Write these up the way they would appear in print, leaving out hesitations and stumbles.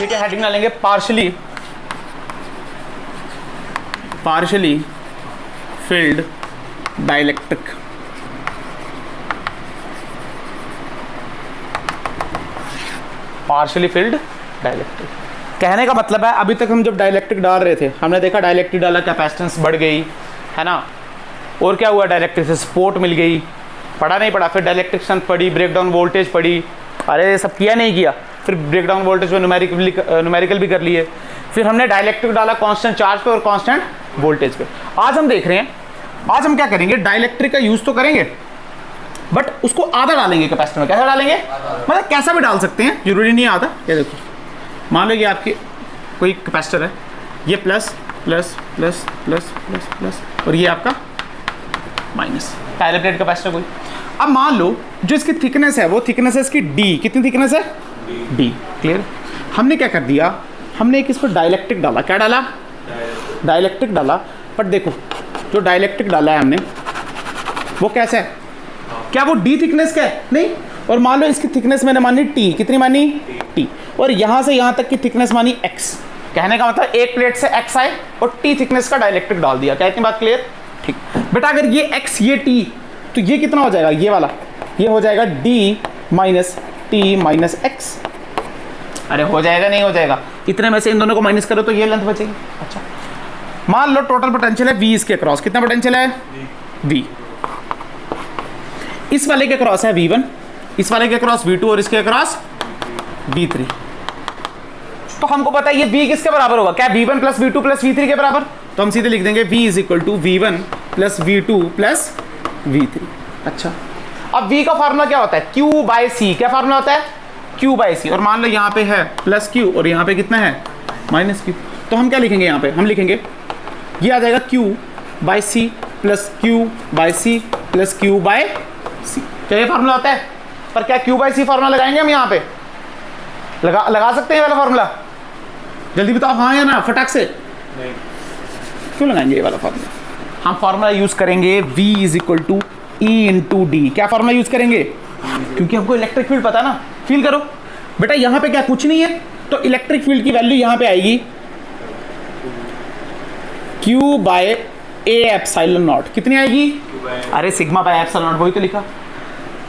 ये क्या हेडिंग डालेंगे, partially field dielectric. Partially field dielectric कहने का मतलब है अभी तक हम जब डाइलेक्ट्रिक डाल रहे थे हमने देखा डाइलेक्ट्रिक डाला, कैपेसिटेंस बढ़ गई है ना, और क्या हुआ, डाइलेक्ट्रिक से सपोर्ट मिल गई, पढ़ा नहीं पढ़ा, फिर डाइलेक्ट्रिक स्ट्रेंथ पढ़ी, ब्रेकडाउन वोल्टेज पढ़ी, अरे सब किया नहीं किया, फिर ब्रेकडाउन वोल्टेज में न्यूमेरिकल भी कर लिए, फिर हमने डाइलेक्ट्रिक डाला कांस्टेंट चार्ज पे और कांस्टेंट वोल्टेज पे। आज हम देख रहे हैं, आज हम क्या करेंगे, डाइलेक्ट्रिक का यूज तो करेंगे बट उसको आधा डालेंगे कैपेसिटर में। कैसा डालेंगे, मतलब कैसा भी डाल सकते हैं, जरूरी नहीं आधा। ये देखो, मान लो ये आपकी कोई कैपेसिटर है, ये plus plus plus plus plus plus और ये आपका माइनस, डाइलेक्ट्रिक कैपेसिटर कोई। अब मान लो जो इसकी थिकनेस है वो थिकनेस है इसकी डी, कितनी थिकनेस है, डी। क्लियर। हमने क्या कर दिया, हमने एक इस पर डाइलेक्ट्रिक डाला, क्या डाला, डाइलेक्ट्रिक डाला। बट देखो जो डाइलेक्ट्रिक डाला है हमने वो कैसा है, क्या वो डी थिकनेस का है, नहीं। और मान लो इसकी थिकनेस मैंने मानी टी, कितनी मानी, टी, और यहां से यहां तक की थिकनेस मानी एक्स। कहने का मतलब एक प्लेट से एक्स आए और टी थिकनेस का डाइलेक्ट्रिक डाल दिया। क्या इतनी बात क्लियर, ठीक। बेटा अगर ये एक्स ये टी तो ये कितना हो जाएगा, ये वाला, ये हो जाएगा D minus T minus x. अरे हो जाएगा, नहीं हो जाएगा, इतने में से इन दोनों को माइनस करो तो ये लेंथ बचेगी। अच्छा मान लो टोटल पोटेंशियल है वी, इसके क्रॉस कितना पोटेंशियल है, वी। इस वाले के क्रॉस है V1, इस वाले के क्रॉस V2 और इसके क्रॉस V3। तो हमको पता है ये V किसके बराबर होगा, क्या V1 plus V2 plus V3 के बराबर। तो हम सीधे लिख देंगे V is equal to V1 plus V2 plus V3। अच्छा अब V का फार्मूला क्या होता है, Q बाय C। क्या फार्मूला होता है, Q बाय C। और मान लो यहाँ पे है प्लस Q और यहाँ पे कितना है माइनस Q। तो हम क्या लिखेंगे, यहाँ पे हम लिखेंगे ये आ जाएगा Q by C plus Q by C plus Q by C। क्या ये फार्मूला होता है, पर क्या Q बाय C फार्मूला लगाएंगे हम यहाँ पे, लगा सकते हैं ये वाला फार्मूला, जल्दी बताओ हाँ या ना फटाक से। नहीं। क्यों लगाएंगे ये वाला फार्मूला, हम फार्मूला यूज करेंगे V is equal to E into D. क्या फार्मूला यूज करेंगे, क्योंकि हमको इलेक्ट्रिक फील्ड पता है ना। फील करो बेटा, यहाँ पे क्या कुछ नहीं है तो इलेक्ट्रिक फील्ड की वैल्यू यहाँ पे आएगी Q by A epsilon not. कितनी आएगी, अरे सिग्मा बाय एप्सिलॉन नॉट, वही तो लिखा।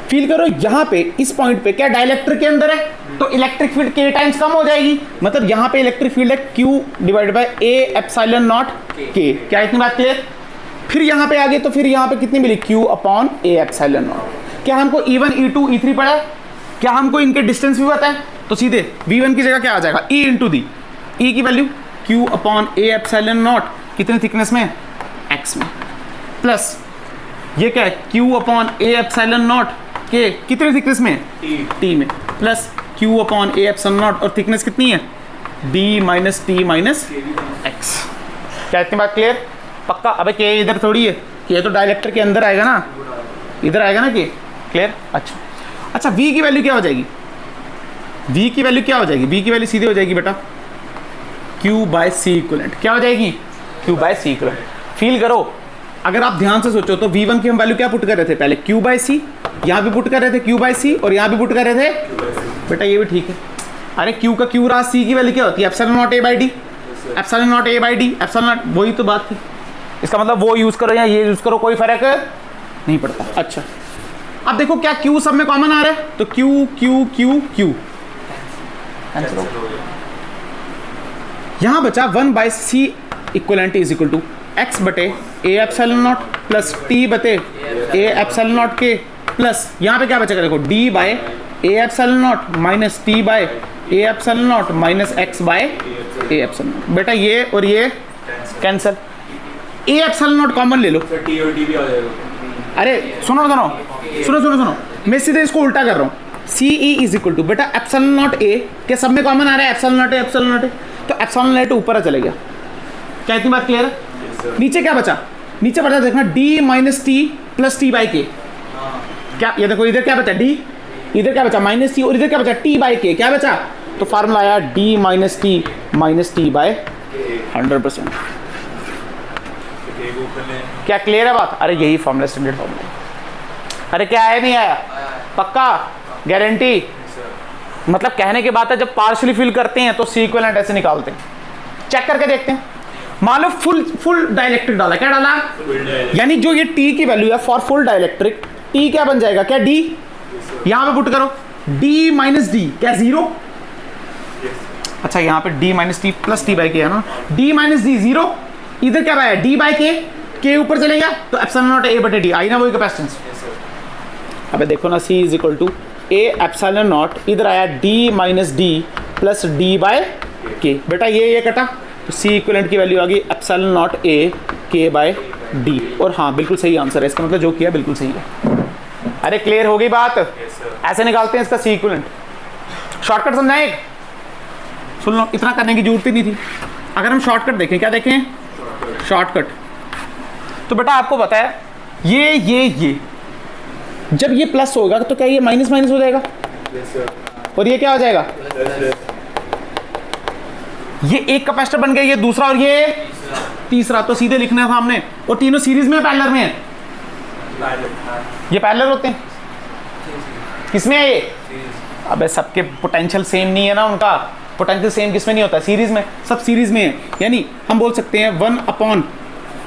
फील करो यहाँ पे इस पॉइंट पे क्या डाइलेक्ट्रिक के अंदर है तो इलेक्ट्रिक फील्ड K टाइम्स कम हो जाएगी, मतलब यहाँ पे इलेक्ट्रिक फील्ड है Q divided by A epsilon not K। क्या इतनी बात क्लियर। फिर यहाँ पे आगे तो फिर यहाँ पे कितनी मिली, Q upon A epsilon not. क्या हमको E1 E2 E3 पढ़ा है, क्या हमको इनके डिस्टेंस भी पता है, तो सीधे V1 की जगह क्या आ जाएगा E इंटू डी, E की value Q upon A epsilon not, कितने थिकनेस में, X में, प्लस ये क्या है Q upon A epsilon not के, कितने थिकनेस में, T में, plus Q upon A epsilon not और थिकनेस कितनी है D minus T minus X। क्या इतनी बात क्लियर, पक्का। अबे K इधर थोड़ी है, ये तो डाइलेक्ट्रिक के अंदर आएगा ना, इधर आएगा ना K। क्लियर। अच्छा V की वैल्यू क्या हो जाएगी, V की वैल्यू क्या हो जाएगी, V की वैल्यू सीधे हो जाएगी बेटा Q बाय C इक्वलेंट। क्या हो जाएगी, Q by C equivalent. Feel करो, अगर आप ध्यान से सोचो तो V1 की हम वैल्यू क्या पुट कर रहे थे पहले, Q बाय C, यहाँ भी पुट कर रहे थे Q बाय C और यहाँ भी पुट कर रहे थे बेटा, ये भी ठीक है। अरे Q का Q रहा, C की वैल्यू क्या होती है, epsilon not A by D, epsilon not A by D, epsilon not, वही तो बात थी। इसका मतलब वो यूज करो या ये यूज करो कोई फर्क नहीं पड़ता। अच्छा अब देखो क्या Q सब में कॉमन आ रहा है, तो Q Q Q Q यहाँ बचा 1 by C equivalent is equal to x बटे A epsilon not plus T बटे ए एप्सिलॉन नॉट के, प्लस यहाँ पे क्या बचेगा देखो d by A epsilon not minus T by A epsilon not minus x by A epsilon not. बेटा ये और ये cancel, A epsilon not common ले लो, टी और डी भी आ जाएगा। अरे सुनो सुनो सुनो सुनो सुनो, मैं सीधे इसको उल्टा कर रहा हूँ, सी ई इज इक्वल टू बेटा एप्सिलॉन नॉट ए के सब में कॉमन आ रहा है epsilon not A, epsilon not ए, तो एप्सिलॉन नॉट ऊपर चले गया। क्या इतनी बात क्लियर है। नीचे क्या बचा, नीचे बचा देखना d minus T plus T by के। क्या ये देखो इधर क्या बचा d, इधर क्या बचा माइनस टी और इधर क्या बचा t बाई के। क्या बचा, तो फार्मूला आया d माइनस टी बाई 100%। क्या क्लियर है बात। अरे यही फॉर्मूला स्टैंडर्ड फॉर्मूला। अरे क्या आया नहीं आया, पक्का गारंटी, मतलब कहने की बात है जब पार्शियली फिल करते हैं तो सी इक्विवेलेंट ऐसे निकालते हैं। चेक करके देखते हैं। मान लो फुल डाइलेक्ट्रिक डाला, क्या डाला, यानी जो ये टी की वैल्यू है फॉर फुल डाइलेक्ट्रिक, टी क्या बन जाएगा, क्या डी, यहां पे पुट करो डी माइनस डी, क्या जीरो, अच्छा यहाँ पे D minus T plus T by के है ना, डी माइनस डी जीरो, इधर क्या आया डी बाई के ऊपर चलेगा तो एप्सिलॉन नॉट ए बटे डी, आई ना वही कैपेसिटेंस। अबे देखो ना, C is equal to A epsilon not, इधर आया D minus D plus D by K, बेटा ये कटा तो C इक्विवेलेंट की वैल्यू आ गई एप्सिलॉन नॉट ए के बाय डी, और हाँ बिल्कुल सही आंसर है इसका, मतलब जो किया बिल्कुल सही है। अरे क्लियर हो गई बात, ऐसे निकालते हैं इसका C इक्विवेलेंट। शॉर्टकट समझाएं एक, सुन लो, इतना करने की जरूरत ही नहीं थी। अगर हम शॉर्टकट देखें, क्या देखें, शॉर्टकट, तो बेटा आपको पता है ये जब ये प्लस होगा तो क्या ये माइनस माइनस हो जाएगा, और ये क्या हो जाएगा, ये एक कैपेसिटर बन गया, ये दूसरा और ये तीसरा, तो सीधे लिखना था हमने, और तीनों सीरीज में पैरेलल में है, ये पैरेलल होते हैं, किसमें है ये, अबे सबके पोटेंशियल सेम नहीं है ना, उनका पोटेंशियल सेम किसमें नहीं होता, सीरीज में, सब सीरीज में है, यानी हम बोल सकते हैं 1 अपॉन,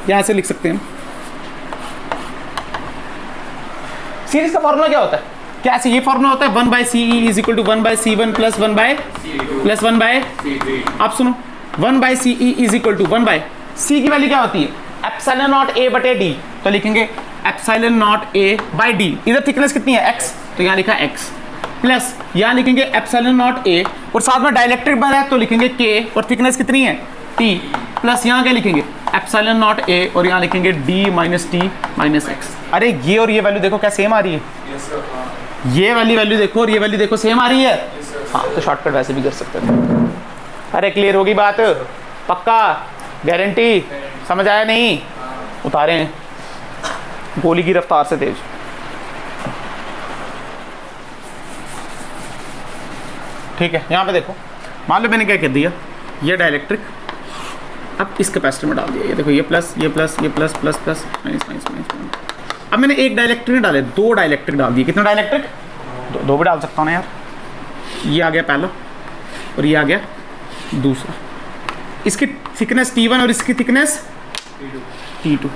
यहां से लिख सकते हैं सीरीज का फॉर्मूला क्या होता है, क्या ऐसे ये फॉर्मूला होता है 1 by C is equal to 1 by C one plus 1 by आप सुनो 1 by C is equal to 1 by C की वैल्यू क्या होती है एप्सिलॉन नॉट ए बटे डी, तो लिखेंगे epsilon not A by D, इधर थिकनेस कितनी है x, तो यहाँ लिखा x, प्लस यहाँ लिखेंगे एप्सिलॉन नॉट ए, और साथ में डाइलेक्ट्रिक बना है तो लिखेंगे k, और थिकनेस कितनी है t, प्लस यहाँ क्या लिखेंगे एप्सिलॉन नॉट ए, और यहाँ लिखेंगे d minus T minus x. अरे ये और ये वैल्यू देखो क्या सेम आ रही है, ये वाली वैल्यू देखो और ये वैल्यू देखो सेम आ रही है, हाँ तो शॉर्टकट वैसे भी कर सकते थे। अरे क्लियर होगी बात, पक्का, गारंटी, समझ आया नहीं, उतारे हैं गोली की रफ्तार से तेज। ठीक है, यहाँ पे देखो, मान लो मैंने क्या कह दिया, ये डाइलेक्ट्रिक, अब इस कैपेसिटर में डाल दिया, ये देखो ये प्लस ये प्लस ये plus plus plus minus minus minus, अब मैंने एक डाइलेक्ट्रिक नहीं डाले, दो डाइलेक्ट्रिक डाल दिए, कितना डाइलेक्ट्रिक, दो भी डाल सकता हूँ ना यार, ये आ गया पहला और ये आ गया दूसरा, इसकी थिकनेस T1 और इसकी थिकनेस T2,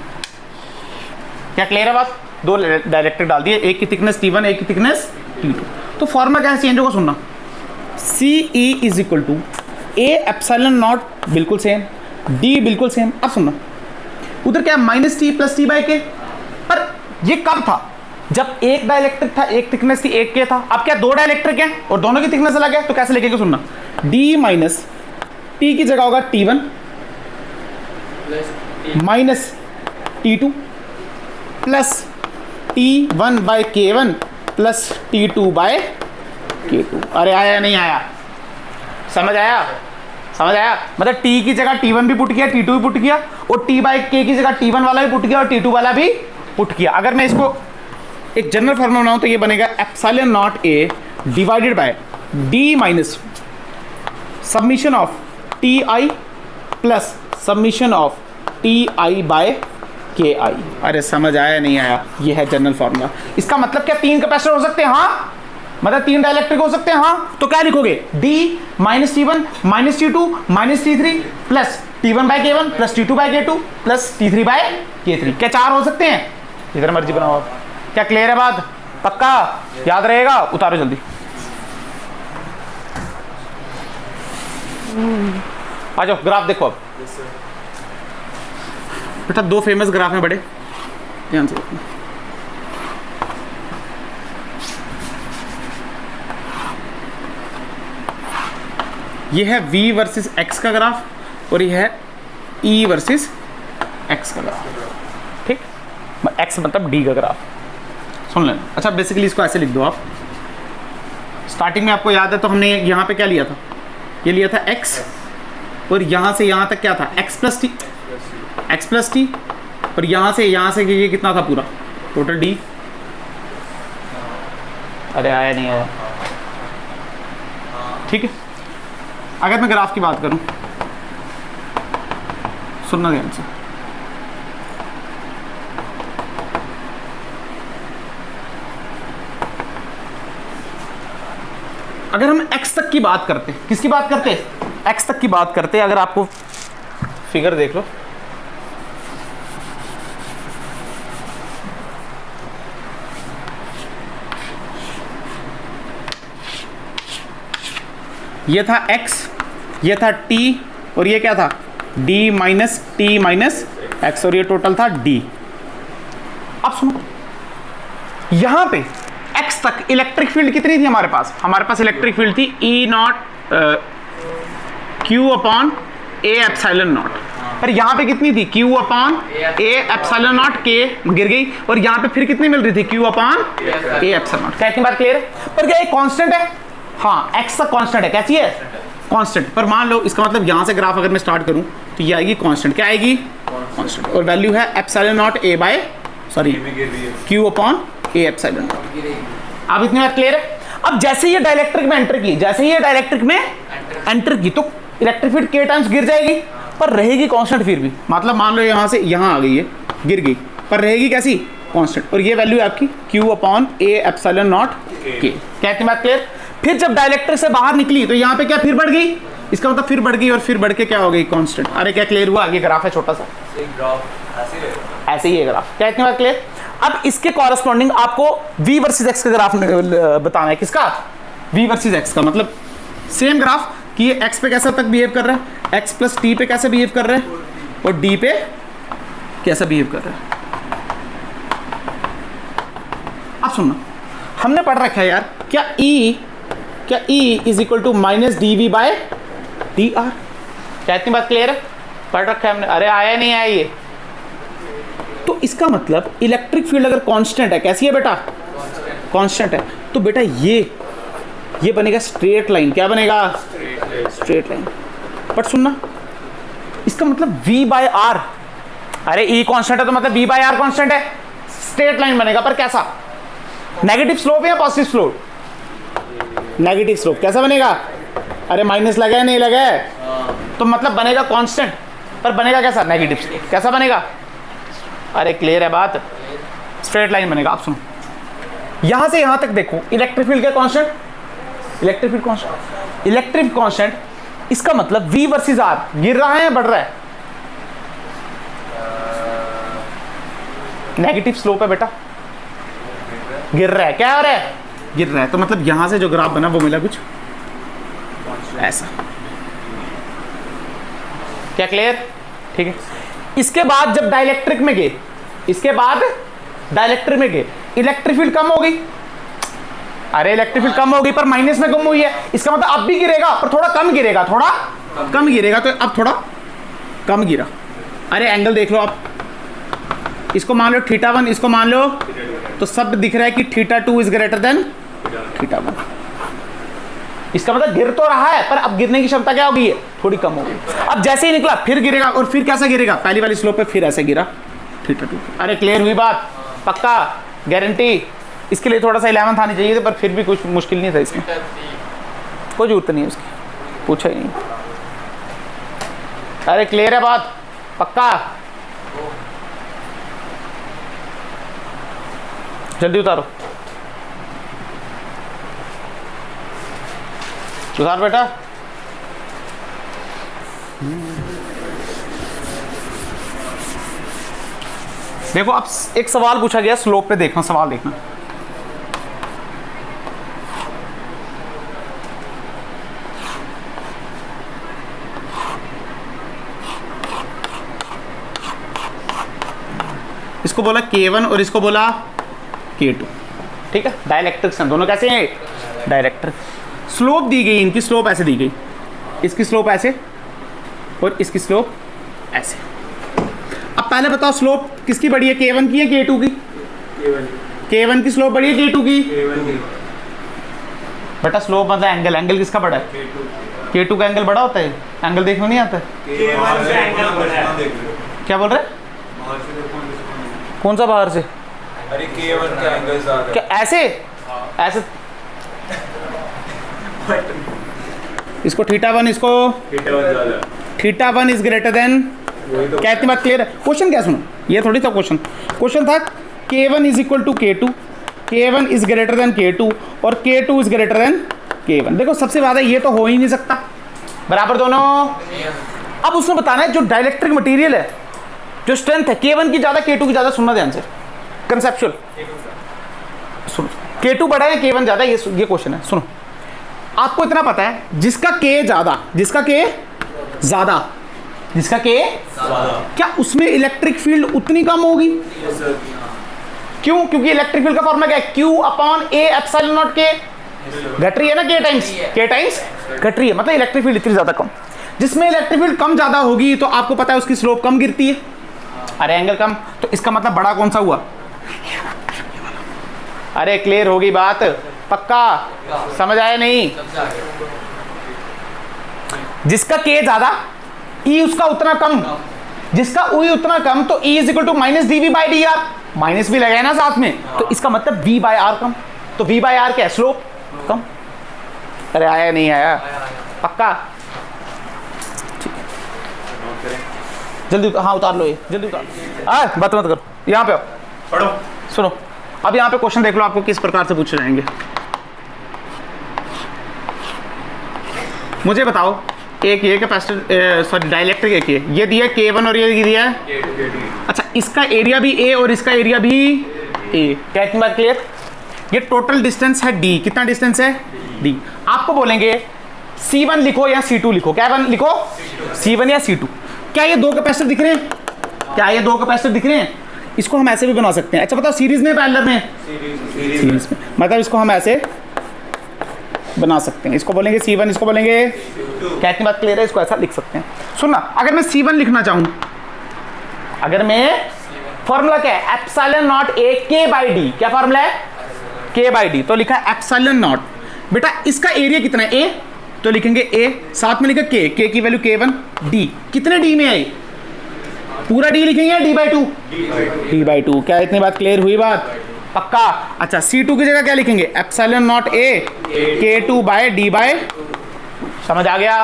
क्या क्लियर है बात, दो डाइलेक्ट्रिक डाल दिए, एक की थिकनेस T1 एक की थिकनेस T2, तो फॉर्मूला क्या चेंज होगा सुनना, CE is equal to A epsilon not बिल्कुल सेम, D बिल्कुल सेम। अब सुनना, उधर क्या minus T plus T by K, पर ये कब था, जब एक डाइलेक्ट्रिक था, एक थिकनेस थी, एक के था, अब क्या दो डाइलेक्ट्रिक हैं और दोनों की थिकनेस अलग है, तो कैसे लिखेंगे सुनना, D माइनस टी की जगह होगा T1 minus T2 plus T1 by K1 plus T2 by K2। अरे आया नहीं आया, समझ आया, समझ आया, मतलब T की जगह T1 भी पुट किया, T2 भी पुट किया, और T बाई K की जगह T1 वाला भी पुट किया और T2 वाला भी पुट किया। अगर मैं इसको एक जनरल फॉर्मूला बनाऊं तो ये बनेगा epsilon not A divided by D minus submission of TI plus submission of TI by KI। अरे समझ आया नहीं आया, ये है जनरल फॉर्मूला। इसका मतलब क्या तीन कैपेसिटर हो सकते हैं, हाँ, मतलब तीन डाइलेक्ट्रिक हो सकते हैं, हाँ, तो क्या लिखोगे D minus T1 minus T2 minus T3 plus T1 by K1 plus T2 by K2 plus T3 by K3। क्या चार हो सकते हैं, इधर मर्जी बनाओ आप। क्या क्लियर है बात, पक्का याद रहेगा, उतारो जल्दी। आ जाओ ग्राफ देखो अब। बेटा दो फेमस ग्राफ हैं बड़े, ध्यान से देखो। ये है V वर्सेस X का ग्राफ और ये है E वर्सेस X का ग्राफ, ठीक, X मतलब D का ग्राफ, सुन लेना। अच्छा बेसिकली इसको ऐसे लिख दो आप, स्टार्टिंग में आपको याद है तो हमने यहाँ पे क्या लिया था, ये लिया था X, और यहाँ से यहाँ तक क्या था x प्लस टी, और यहाँ से ये कितना था पूरा टोटल D। अरे आया नहीं आया, ठीक है। अगर मैं ग्राफ की बात करूं, सुनना ध्यान से, अगर हम x तक की बात करते, किसकी बात करते, x तक की बात करते, अगर आपको फिगर देख लो, ये था x, ये था t, और ये क्या था d minus t minus x, और ये टोटल था d। अब सुनो, यहां पे x तक इलेक्ट्रिक फील्ड कितनी थी हमारे पास, हमारे पास इलेक्ट्रिक फील्ड थी E not Q upon A epsilon not, पर यहां पे कितनी थी Q upon A epsilon not, K गिर गई, और यहां पे फिर कितनी मिल रही थी Q upon A epsilon not. क्या इतनी बात क्लियर है? पर क्या ये कांस्टेंट है? हाँ, x तक कांस्टेंट है, कैसी है, कांस्टेंट। पर मान लो इसका मतलब यहां से ग्राफ अगर मैं स्टार्ट करूं तो ये आएगी कांस्टेंट, क्या आएगी, कांस्टेंट, और वैल्यू है epsilon not A by Q upon A epsilon not. अब इतनी बात क्लियर है? अब जैसे ये डाइलेक्ट्रिक में एंटर की, जैसे ये डाइलेक्ट्रिक में एंटर की, तो इलेक्ट्रिक फील्ड K टाइम्स गिर जाएगी, पर रहेगी कांस्टेंट फिर भी। मतलब मान लो यहां से यहां आ गई है, गिर गई, पर रहेगी कैसी, कांस्टेंट, और ये वैल्यू है आपकी Q upon A epsilon not K। क्या इतनी बात क्लियर? फिर जब डाइलेक्ट्रिक से बाहर निकली तो यहाँ पे क्या फिर बढ़ गई, इसका मतलब फिर बढ़ गई, और फिर बढ़ के क्या हो गई, कांस्टेंट। अरे क्या क्लियर हुआ? आगे ग्राफ है छोटा सा, ऐसे ही है ग्राफ। क्या इतनी बात क्लियर? अब इसके कॉरेस्पॉन्डिंग आपको v वर्सेस x का ग्राफ बताना है। किसका? v वर्सेस x का, मतलब सेम ग्राफ कि ये x पे कैसा तक बिहेव कर रहा है, x प्लस t पे कैसे बिहेव कर रहा है, और d पे कैसा बिहेव कर रहा है। अब सुनना, हमने पढ़ रखा है यार, क्या E is equal to minus dv by dr। क्या इतनी बात क्लियर है? पढ़ रखा है हमने। अरे आया नहीं आया ये? तो इसका मतलब इलेक्ट्रिक फील्ड अगर कांस्टेंट है, कैसी है बेटा, कांस्टेंट है, तो बेटा ये बनेगा स्ट्रेट लाइन। क्या बनेगा? Straight line. बट सुनना, इसका मतलब v बाय r, अरे E कांस्टेंट है तो मतलब v बाय r कांस्टेंट है, स्ट्रेट लाइन बनेगा, पर कैसा, नेगेटिव स्लोप या पॉजिटिव स्लोप, नेगेटिव स्लोप। कैसा बनेगा? अरे माइनस लगा है, नहीं लगा है, तो मतलब बनेगा कांस्टेंट, पर बनेगा कैसा, नेगेटिव स्लोप। कैसा बनेगा? अरे क्लियर है बात, स्ट्रेट लाइन बनेगा। आप सुनो, यहां से यहां तक देखो, इलेक्ट्रिक फील्ड क्या constant, electric field constant, electric constant, इसका मतलब v वर्सेस r गिर रहा है या बढ़ रहा है, नेगेटिव स्लोप है बेटा, गिर रहा है। क्या हो रहा है? गिर रहा है। तो मतलब यहां से जो ग्राफ बना वो मिला कुछ ऐसा। क्या क्लियर? ठीक है। इसके बाद जब डाइलेक्ट्रिक में गए, इसके बाद डाइलेक्ट्रिक में गए, इलेक्ट्रिक फील्ड कम हो गई। अरे इलेक्ट्रिक फील्ड कम हो गई पर माइनस में कम हुई है, इसका मतलब अब भी गिरेगा पर थोड़ा कम गिरेगा, थोड़ा कम गिरेगा, तो अब थोड़ा कम गिरा। अरे एंगल देख लो आप, इसको मान लो θ1, इसको मान लो, तो सब दिख रहा है कि θ2 इज ग्रेटर देन θ1। इसका मतलब गिर तो रहा है पर अब गिरने की क्षमता क्या हो गई है, थोड़ी कम हो गई। अब जैसे ही निकला फिर गिरेगा, और फिर कैसा गिरेगा, पहली वाली स्लोप पे फिर ऐसे गिरा θ2। अरे क्लियर हुई बात, पक्का, गारंटी। इसके लिए थोड़ा सा 11th आनी चाहिए, पर फिर भी कुछ मुश्किल नहीं था इसमें, कोई जरूरत नहीं है उसकी, पूछा ही नहीं। अरे क्लियर है बात, पक्का, जल्दी उतारो, उतार बेटा। देखो अब एक सवाल पूछा गया स्लोप पे, देखना सवाल देखना। इसको बोला K1 और इसको बोला K2, ठीक है, डाइलेक्ट्रिक्स हैं दोनों। कैसे हैं? डाइलेक्ट्रिक। स्लोप दी गई, इनकी स्लोप ऐसे दी गई, इसकी स्लोप ऐसे और इसकी स्लोप ऐसे। अब पहले बताओ स्लोप किसकी बड़ी है, K1 की या K2 की? K1 की स्लोप बड़ी है K2 की? बेटा स्लोप मतलब एंगल, एंगल किसका बड़ा है? K2 का एंगल बड़ा होता है, एंगल देखने नहीं आता है। क्या बोल रहे? कौन सा बाहर से? अरे K1 का एंगल ज़्यादा। क्या ऐसे? ऐसे इसको θ1, इसको θ1 इज ग्रेटर देन, क्या इतनी बात क्लियर है? क्वेश्चन क्या सुनो, ये थोड़ी था क्वेश्चन, क्वेश्चन था K1 is equal to K2, K1 is greater than K2 और K2 is greater then K1। देखो सबसे ज्यादा ये तो हो ही नहीं सकता, बराबर दोनों। अब उसमें बताना है जो डाइलेक्ट्रिक मटेरियल है, जो स्ट्रेंथ है K1 की ज्यादा K2 की ज्यादा, सुनना ध्यान से कंसेप्चुअल। सुनो, K2 बड़ा है K1 ज्यादा, ये क्वेश्चन है। सुनो, आपको इतना पता है जिसका K ज्यादा, जिसका K ज्यादा, जिसका K क्या उसमें इलेक्ट्रिक फील्ड उतनी कम होगी? क्यों? क्योंकि इलेक्ट्रिक फील्ड का फॉर्मूला क्या है? Q upon A epsilon not K। घट रही है ना K टाइम्स घट रही है, मतलब इलेक्ट्रिक फील्ड इतनी ज्यादा कम। जिसमें इलेक्ट्रिक फील्ड कम ज्यादा होगी तो आपको पता है उसकी स्लोप कम गिरती है, अरे एंगल कम, तो इसका मतलब बड़ा कौन सा हुआ? अरे क्लियर होगी बात? पक्का समझ आया नहीं? जिसका K ज्यादा E उसका उतना कम, जिसका E उतना कम, तो E is equal to minus dV by D R, minus भी लगाए ना साथ में, तो इसका मतलब V बाई आर कम। तो V बाई आर क्या है? स्लोप कम। अरे आया नहीं आया? पक्का? जल्दी हाँ उतार लो, ये जल्दी उतार, बात मत करो, यहाँ पे आओ पढ़ो। सुनो, अब यहाँ पे क्वेश्चन देख लो आपको किस प्रकार से पूछे जाएंगे। मुझे बताओ, एक ये कैपेसिटर सॉरी डाइलेक्ट्रिक, एक ये दिया K1 और ये दिया है K2। अच्छा, इसका एरिया भी A और इसका एरिया भी A, क्या इतनी बात क्लियर? ये टोटल डिस्टेंस है D, कितना डिस्टेंस है? D। आपको बोलेंगे C1 लिखो या C2 लिखो, क्या लिखो? C1 या C2। क्या ये दो कैपेसिटर दिख रहे हैं? क्या ये दो कैपेसिटर दिख रहे हैं? इसको हम ऐसे भी बना सकते हैं। अच्छा बताओ, सीरीज में पैरेलल में? सीरीज में, मतलब इसको हम ऐसे बना सकते हैं, इसको बोलेंगे C1, इसको बोलेंगे, क्या इतनी बात क्लियर है? इसको ऐसा लिख सकते हैं। सुनना, अगर मैं C1 लिखना चाहूं, अगर मैं, फॉर्मूला क्या है? Epsilon not A K by D, क्या फॉर्मूला है? K बाई डी, तो लिखा एप्सिलॉन नॉट। बेटा इसका एरिया कितना है? A, तो लिखेंगे A, साथ में लिखा K की वैल्यू K1, D, कितने D में है? पूरा D लिखेंगे या D by two? D by two. क्या इतनी बात क्लियर हुई बात? पक्का? अच्छा, C2 की जगह क्या लिखेंगे? Epsilon not A K2 by D by, समझ आ गया?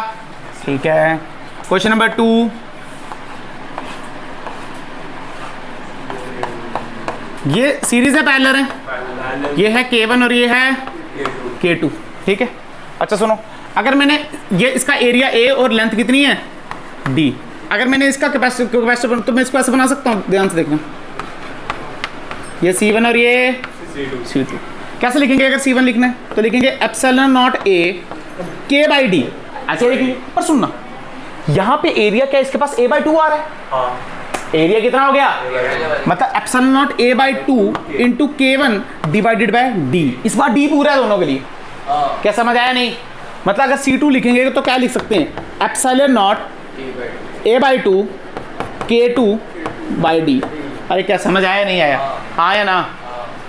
ठीक है। क्वेश्चन नंबर 2, ये सीरीज है पैरेलल है, ये है K1 और ये है K2, ठीक है। अच्छा सुनो, अगर मैंने ये इसका एरिया A और लेंथ कितनी है? D, अगर मैंने इसका कैपेसिटर तो मैं इसको ऐसे बना सकता हूँ, ध्यान से देखना, ये C1 और ये C2। कैसे लिखेंगे? अगर C1 लिखना है तो लिखेंगे epsilon not A K by D, ऐसे लिखेंगे। पर सुनना, यहाँ पे एरिया क्या इसके पास? A बाई टू आ रहा है। एरिया कितना हो गया? मतलब epsilon not A by two into K1 divided by D। इस बार D पूरा है दोनों के लिए, क्या समझ आया नहीं? मतलब अगर C2 लिखेंगे तो क्या लिख सकते हैं? Epsilon not A by two K2 by D। अरे क्या समझ आया नहीं आया? हाँ या ना?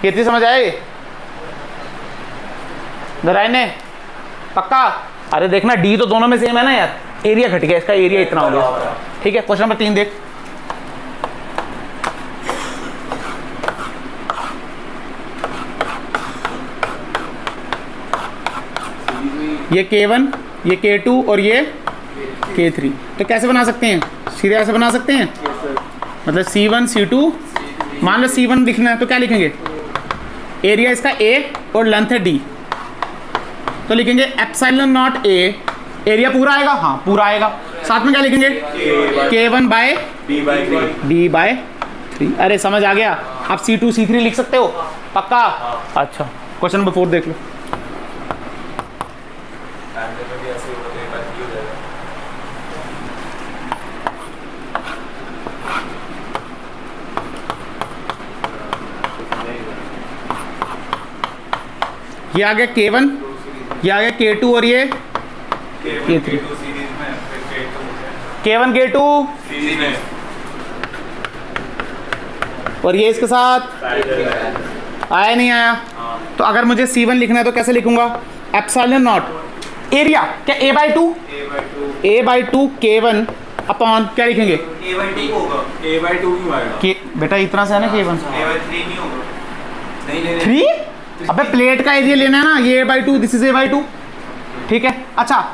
कितनी समझ आए? ने पक्का? अरे देखना, D तो दोनों में सेम है ना यार, एरिया घट गया, इसका एरिया इतना हो गया, ठीक है। क्वेश्चन नंबर 3 देख, ये K1, ये K2 और ये K3, तो कैसे बना सकते हैं? सीधे ऐसे बना सकते हैं, मतलब C1 C2, मान लो C1 लिखना है तो क्या लिखेंगे? एरिया इसका A और लेंथ है D, तो लिखेंगे एप्सिलॉन नॉट A, एरिया पूरा आएगा, हाँ पूरा आएगा, साथ में क्या लिखेंगे? K1 bye D bye 3। अरे समझ आ गया? आप C2 C3 लिख सकते हो, पक्का? अच्छा, क्वेश्चन नंबर 4 देख लो। ये आ गया K1, ये आ गया K2 और ये K3, K1 K2 और ये इसके साथ आया नहीं आया? तो अगर मुझे C1 लिखना है तो कैसे लिखूंगा? एप्सिलॉन नॉट एरिया क्या? A by two K1 upon क्या लिखेंगे? A बाई टू होगा, A बाई टू क्यों आएगा? बेटा इतना सा है ना K1, A बाई 3 नहीं होगा। नहीं 3? अबे प्लेट का एरिया लेना है ना, ये A by two, this is A by two, ठीक है। अच्छा,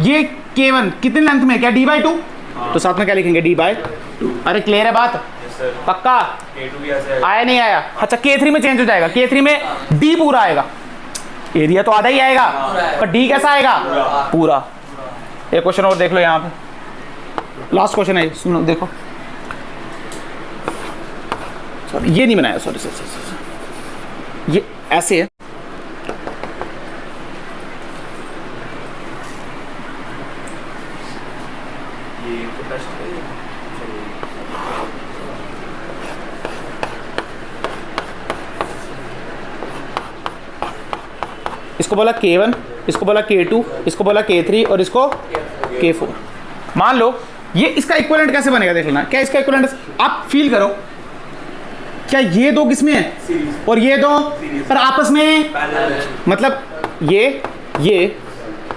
ये K1 कितने लेंथ में? क्या D बाई टू? तो साथ में क्या लिखेंगे? D by two. अरे क्लियर है बात? पक्का? K2 भी ऐसे आया नहीं आया? अच्छा, K3 में चेंज हो जाएगा, K3 में D पूरा आएगा, एरिया तो आधा ही आएगा, पर डी कैसा आएगा? पूरा। एक क्वेश्चन और देख लो यहाँ पे, लास्ट क्वेश्चन है, सुनो देखो। सॉरी ये नहीं बनाया, सॉरी सॉरी, ये ऐसे है। इसको बोला K1, इसको बोला K2, इसको बोला K3 और इसको K4। मान लो ये इसका इक्विवेलेंट कैसे बनेगा देख लेना। क्या इसका इक्विवेलेंट, आप फील करो, क्या ये दो किसमें है और ये दो पर आपस में, मतलब ये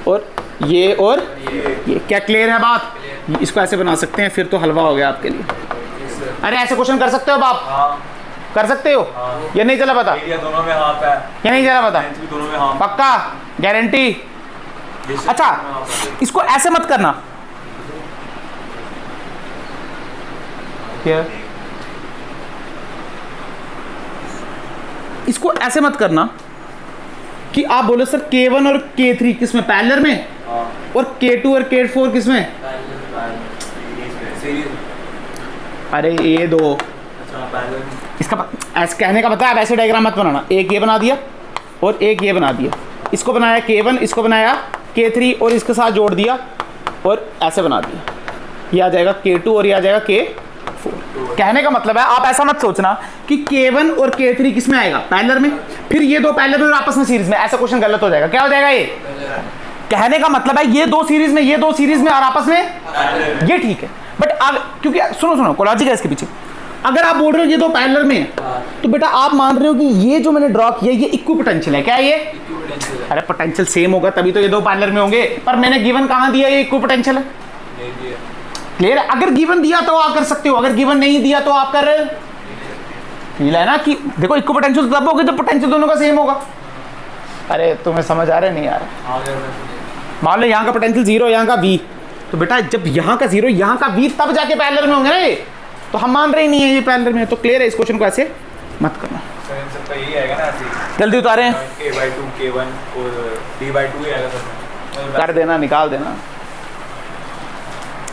और ये और ये, क्या क्लियर है बात? इसको ऐसे बना सकते हैं, फिर तो हलवा हो गया आपके लिए। अरे ऐसे क्वेश्चन कर सकते हो आप? कर सकते हो? ये नहीं चला पता, एरिया दोनों में हाफ है, ये नहीं चला पता, लेंथ भी दोनों में हाफ, पक्का गारंटी? अच्छा इसको ऐसे मत करना, क्या इसको ऐसे मत करना कि आप बोलो सर K1 और K3 किसमें पैरेलल में, और K2 और K4 किसमें? अरे ये दो, इसका ऐसे कहने का मतलब ऐसे डायग्राम मत बनाना। एक ये बना दिया और एक ये बना दिया, इसको बनाया K1, इसको बनाया K3 और इसके साथ जोड़ दिया और ऐसे बना दिया, ये आ जाएगा K2 और ये आ जाएगा K4। कहने का मतलब है आप ऐसा मत सोचना कि K1 और K3 किस में आएगा? पैरेलल में, फिर ये दो पैरेलल में और आपस में सीरीज में। ऐसा क्वेश्चन गलत हो जाएगा। क्या हो जाएगा ये? कहने का मतलब है ये दो सीरीज में, ये दो सीरीज में और आपस में, ये ठीक है। बट क्योंकि सुनो लॉजिक है इसके पीछे। अगर आप बोल रहे हो ये दो पैरेलल में, तो बेटा आप मान रहे हो कि ये जो मैंने ड्रॉ किया ये इक्विपोटेंशियल है। क्या है ये? अरे पोटेंशियल सेम होगा तभी तो ये दो पैरेलल में होंगे, पर मैंने गिवन कहाँ दिया ये इक्विपोटेंशियल है। क्लियर है? अगर गिवन दिया तो आप कर सकते हो, अगर गिवन नहीं दिया तो आप कर फील है ना कि देखो इक्विपोटेंशियल तब होगी जब पोटेंशियल दोनों का सेम होगा। अरे तुम्हें समझ आ रहा है नहीं आ रहा? मान लो यहाँ का पोटेंशियल 0, यहाँ का V, तो बेटा जब यहाँ का 0 यहाँ का V तब जाके पैरेलल में होंगे ना ये, तो हम मान रहे ही नहीं है ये पैरेलल में। तो क्लियर है? इस क्वेश्चन को ऐसे मत करना, यही आएगा ना ऐसे जल्दी उतारें, K/2 K1 और D/2 ही आएगा सर, कर देना, निकाल देना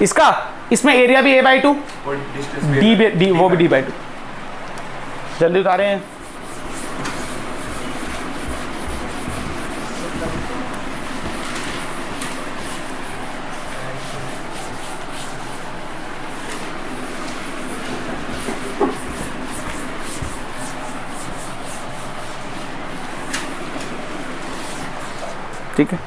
इसका। इसमें एरिया भी A/2 और डिस्टेंस D वो भी D/2। जल्दी उतारें। ठीक है,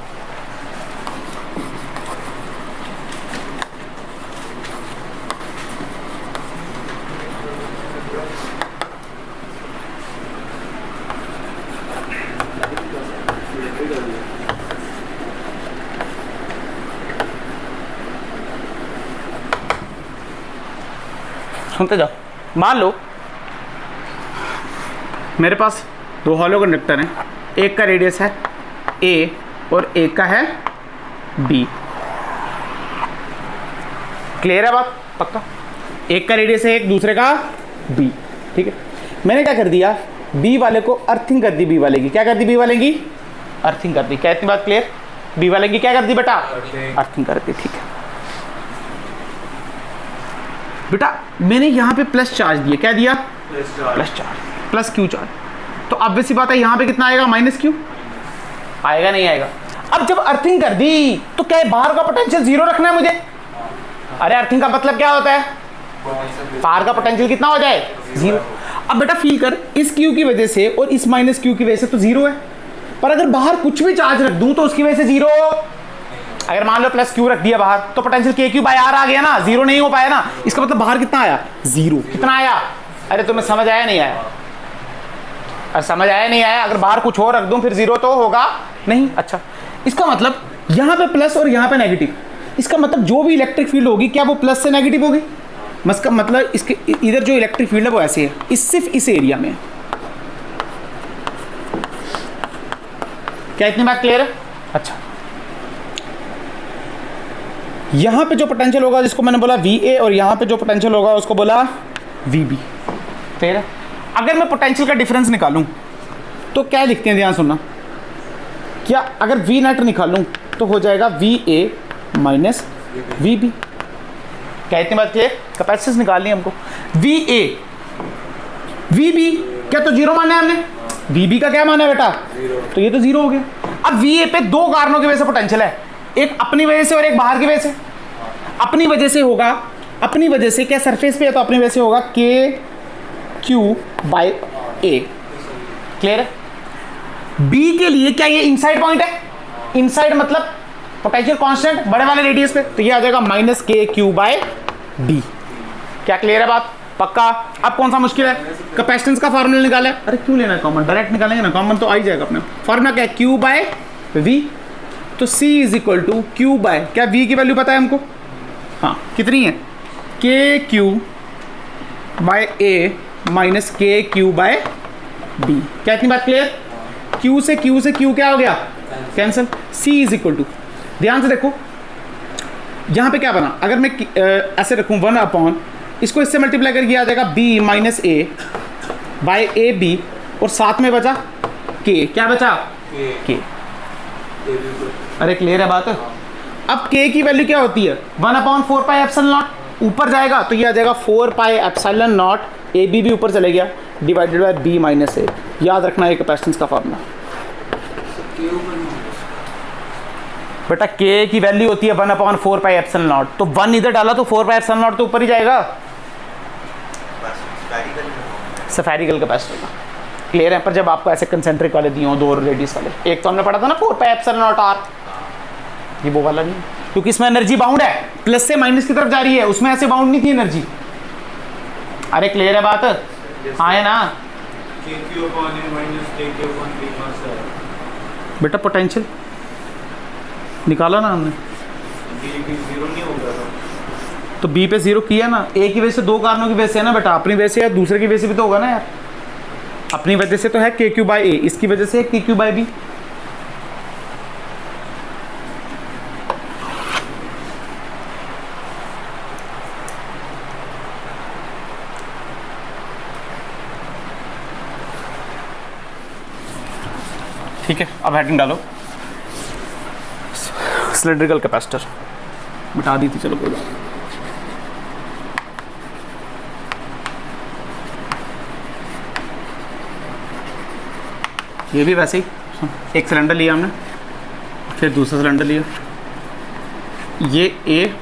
सुनते जाओ। मान लो मेरे पास दो हॉलो कंडक्टर हैं, एक का रेडियस है A और एक का है B। क्लियर है बात? पक्का? एक का रेडियस है एक, दूसरे का B। ठीक है, मैंने क्या कर दिया, B वाले को अर्थिंग कर दी, B वाले की क्या कर दी, B वाले की अर्थिंग कर दी। क्या इतनी बात क्लियर? B वाले की क्या कर दी बेटा? अर्थिंग कर दी। ठीक है बेटा, मैंने यहाँ पे प्लस चार्ज दिया। क्या दिया? Plus charge, plus Q charge. तो ऑब्वियस सी बात है यहाँ पे कितना आएगा? माइनस क्यू आएगा, नहीं आएगा? अब जब अर्थिंग कर दी तो क्या बाहर का पोटेंशियल 0 रखना है मुझे? अरे अर्थिंग का मतलब क्या होता है? बाहर का पोटेंशियल कितना हो जाए? 0। अब बेटा फील कर, इस क्यू की वजह से और इस माइनस क्यू की वजह से तो 0 है, पर अगर बाहर कुछ भी चार्ज रख दूं तो उसकी वजह से 0। अगर मान लो प्लस क्यू रख दिया बाहर तो पोटेंशियल KQ/R आ गया ना, 0 नहीं हो पाया ना। इसका मतलब बाहर कितना आया? 0। कितना आया? अरे तुम्हें समझ आया नहीं आया? अरे समझ आया नहीं आया? अगर बाहर कुछ और रख दूं फिर 0 तो होगा नहीं। अच्छा, इसका मतलब यहाँ पे प्लस और यहाँ पे नेगेटिव, इसका मतलब जो भी इलेक्ट्रिक फील्ड होगी क्या वो प्लस से नेगेटिव होगी? मतलब इसके इधर जो इलेक्ट्रिक फील्ड है वो ऐसे है, इस सिर्फ इस एरिया में। क्या इतनी बात क्लियर है? अच्छा, यहां पे जो पोटेंशियल होगा जिसको मैंने बोला VA, और यहां पे जो पोटेंशियल होगा उसको बोला VB। क्लियर है? अगर मैं पोटेंशियल का डिफरेंस निकालूं तो क्या लिखते हैं, ध्यान सुनना। क्या अगर वी नेट निकालूं तो हो जाएगा V A minus V B. क्या इतनी बात क्लियर? कैपेसिटेंस निकालनी है हमको। वी ए वी बी क्या तो जीरो माना है हमने, वी बी का क्या माना है बेटा? तो ये तो जीरो हो गया। अब वी ए पे दो कारणों की वजह से पोटेंशियल है, एक अपनी वजह से और एक बाहर की वजह से। अपनी वजह से होगा, अपनी वजह से क्या सरफेस पे है तो अपनी वजह से होगा के क्यू बाई ए। क्लियर है? बी के लिए क्या ये इनसाइड पॉइंट है? इनसाइड मतलब पोटेंशियल कांस्टेंट बड़े वाले रेडियस पे, तो ये आ जाएगा minus K Q by B. क्या क्लियर है बात? पक्का? अब कौन सा मुश्किल है? कैपेसिटेंस का फार्मूला निकाला है। अरे क्यों लेना है कॉमन, डायरेक्ट निकालेंगे ना, कॉमन तो आ ही जाएगा अपने। फार्मूला क्या है? Q by V. तो C is equal to Q by, क्या वी की वैल्यू पता है हमको? हाँ, कितनी है? K Q by A minus K Q by B. क्या इतनी बात क्लियर? क्यू से क्यू क्या हो गया? Cancel. C is equal to, ध्यान से देखो यहां पे क्या बना, अगर मैं ऐसे रखूं 1 अपॉन इसको इससे मल्टीप्लाई करके आ जाएगा B minus A by A B, और साथ में बचा के। क्या बचा? के। अरे क्लियर है बात? अब के की वैल्यू क्या होती है? 1 अपॉन 4 पाई एप्सिलॉन नॉट। ऊपर जाएगा तो ये आ जाएगा 4 pi epsilon not, A B भी ऊपर चले गया, divided by B minus A. याद रखना है कैपेसिटेंस का फार्मूला बेटा। के की वैल्यू होती है 1 अपॉन 4 पाई एप्सिलॉन नॉट, तो 1 इधर डाला तो 4 पाई एप्सिलॉन नॉट तो ऊपर ही जाएगा, स्फेरिकल कैपेसिटर का। क्लियर है? पर जब आपको ऐसे कंसेंट्रिक वाले दिए हो, दो रेडियस वाले, एक तो हमने पढ़ा था ना 4 पाई एप्सिलॉन नॉट आर, ये वो वाला नहीं, क्योंकि इसमें एनर्जी बाउंड है, प्लस से माइनस की तरफ जा रही है, उसमें ऐसे बाउंड नहीं थी एनर्जी। अरे क्लियर है बात? हाँ है ना बेटा? पोटेंशियल निकाला ना हमने, तो बी पे जीरो किया ना, ए की वजह से, दो कारणों की वजह से है ना बेटा, अपनी वजह से या दूसरे की वजह से भी तो होगा ना यार। अपनी वजह से तो है के क्यू बाई ए, इसकी वजह से है के क्यू बाई बी। ठीक है, अब हेडिंग डालो सिलेंड्रिकल कैपेसिटर, मिटा दी थी, चलो कोई बात। ये भी वैसे ही, एक सिलेंडर लिया हमने, फिर दूसरा सिलेंडर लिया, ये ए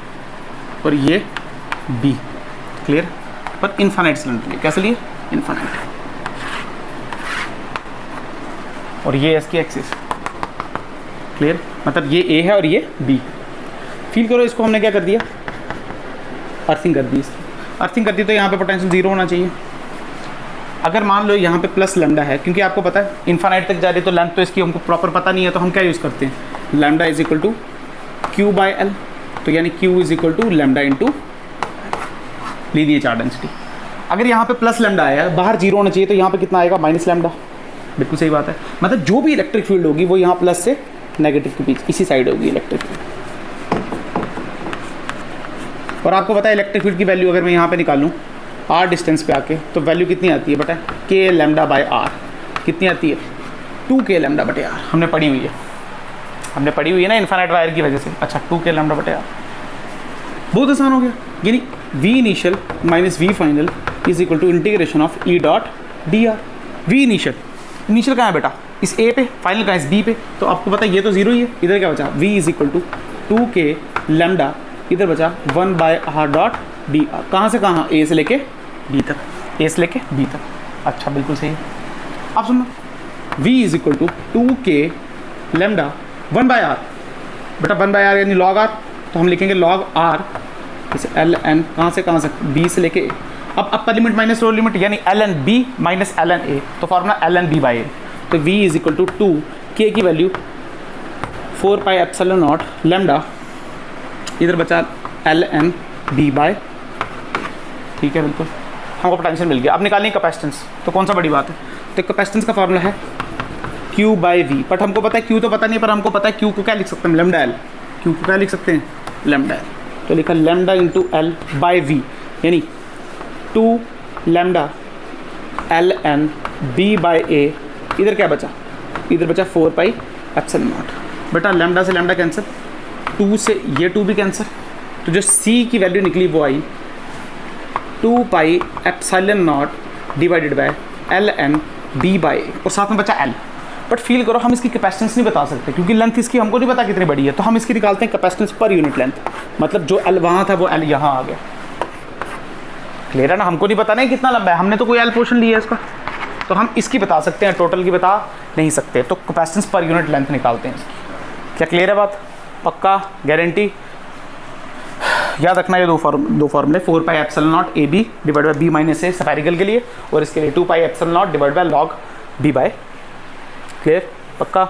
और ये बी। क्लियर? पर इनफाइनाइट सिलेंडर लिया। कैसे लिए? इनफाइनाइट। और ये इसकी एक्सिस। क्लियर? मतलब ये ए है और ये बी। फील करो इसको हमने क्या कर दिया? अर्थिंग कर दी इसकी। अर्थिंग कर दी तो यहाँ पे पोटेंशियल जीरो होना चाहिए। अगर मान लो यहाँ पे प्लस लैम्डा है, क्योंकि आपको पता है इनफाइनाइट तक जा रही है, तो लेंथ तो इसकी हमको प्रॉपर पता नहीं है, तो हम क्या यूज़ करते हैं? Lambda is equal to Q by L. तो यानी Q is equal to lambda into लीजिए चार्ज डेंसिटी। अगर यहाँ पे प्लस लैम्डा आया, बाहर जीरो होना चाहिए, तो यहाँ पे कितना आएगा? Minus lambda. बिल्कुल सही बात है, मतलब जो भी इलेक्ट्रिक फील्ड होगी वो यहाँ प्लस से नेगेटिव के बीच इसी साइड होगी इलेक्ट्रिक फील्ड। और आपको पता है इलेक्ट्रिक फील्ड की वैल्यू अगर मैं यहाँ पे निकालूँ आर डिस्टेंस पे आके, तो वैल्यू कितनी आती है बेटा? के लैम्डा बाय आर। कितनी आती है? 2 के लैम्डा बटे आर। हमने पढ़ी हुई है, हमने पढ़ी हुई है ना इनफाइनाइट वायर की वजह से। अच्छा, 2 के लैम्डा बटे आर, बहुत आसान हो गया। यानी V initial minus V final is equal to integration of E dot D R. V initial, initial कहाँ है बेटा? इस ए पे, फाइनल कहाँ है? इस बी पे। तो आपको पता है ये तो जीरो ही है, इधर क्या बचा? वी इज इक्वल टू 2 के लैम्डा, इधर बचा 1 by R dot D R. कहाँ से कहाँ? ए से लेके बी तक, ए से लेके बी तक। अच्छा, बिल्कुल सही। आप सुनो, v इज इक्वल टू 2 के लेमडा 1 बाय आर। बेटा 1 बाय आर यानी लॉग आर, तो हम लिखेंगे लॉग आर, जैसे एल एन कहाँ से बी से लेके ए। अब upper limit minus lower limit, यानी L N B minus L N A, तो formula L N B by A. तो v is equal to 2 K की value 4 pi epsilon naught lambda, इधर बचा एल एन बी बाय। ठीक है, बिल्कुल हमको पोटेंशियल मिल गया। अब निकालनी कैपेसिटेंस, तो कौन सा बड़ी बात है? तो कैपेसिटेंस का फार्मूला है Q बाई वी। बट हमको पता है Q तो पता नहीं, पर हमको पता है Q को क्या लिख सकते हैं? Lambda L. Q को क्या लिख सकते हैं? Lambda L. तो लिखा lambda into L by V, यानी 2 lambda L N B by A. इधर क्या बचा? इधर बचा 4 पाई एप्सिलॉन नॉट। बेटा लैम्डा से लैम्डा कैंसिल, 2 से ये 2 भी कैंसिल, तो जो C की वैल्यू निकली वो आई 2 pi epsilon not divided by ln b by, और साथ में बचा L। बट फील करो हम इसकी कैपेसिटेंस नहीं बता सकते क्योंकि लेंथ इसकी हमको नहीं पता कितनी बड़ी है, तो हम इसकी निकालते हैं कैपेसिटेंस पर यूनिट लेंथ, मतलब जो L वहाँ था वो L यहाँ आ गया। क्लियर है ना, हमको नहीं पता नहीं कितना लंबा है, हमने तो कोई L पोर्शन लिया है इसका, तो हम इसकी बता सकते हैं, टोटल की बता नहीं सकते, तो कैपेसिटेंस पर यूनिट लेंथ निकालते हैं इसकी। क्या क्लियर है बात? पक्का, गारंटी? याद रखना ये दो फॉर्मूले, 4 pi epsilon not A B divide by B minus A spherical के लिए, और इसके लिए 2 pi epsilon not divide by log B by. Clear? पक्का?